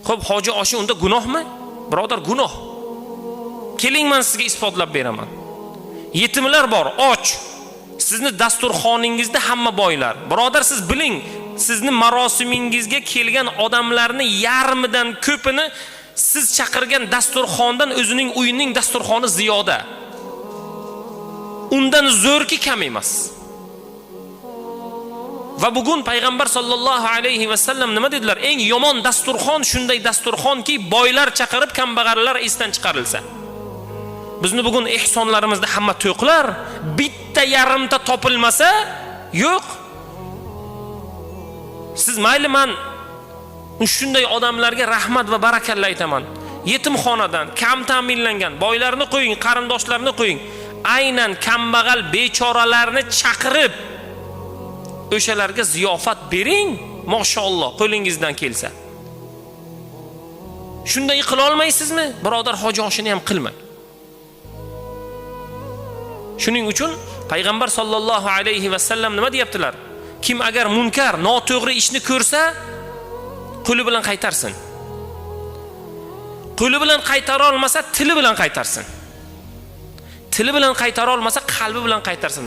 Xo'p, hoji oshi unda gunohmi? Birodar, gunoh. Keling, men sizga isbotlab beraman. Yetimlar bor, och. Sizni dasturxoningizda hamma boylar. Birodar, siz biling, sizni marosimingizga kelgan odamlarni yarmidan ko'pini siz chaqirgan dasturxondan o'zining uyining dasturxoni ziyoda. Undan zo'rki kam emas. Va bugun payg'ambar sollallohu alayhi va sallam nima dedilar? Eng yomon dasturxon shunday dasturxonki, boylar chaqirib, kambag'allar esdan chiqarilsa. Bizni bugun ehsonlarimizda hamma to'qlar, bitta yarimta topilmasa, yo'q. Siz mayli, men shunday odamlarga rahmat va barakalla aytaman. Yetimxonadan, kam ta'minlangan boylarni qo'ying, qarindoshlarni qo'ying. Aynan kambag'al bechoralarni chaqirib o'shalarga ziyofat bering, mashalloh, qo'lingizdan kelsa. Shunday qila olmaysizmi? Birodar, hoji oshini ham qilmang. Shuning uchun payg'ambar sollallohu alayhi va sallam nima deyaptilar? Kim agar munkar, noto'g'ri ishni ko'rsa, qo'li bilan qaytarsin. Qo'li bilan qaytara olmasa, tili bilan qaytarsin. Tili bilan qaytara olmasa, qalbi bilan qaytarsin.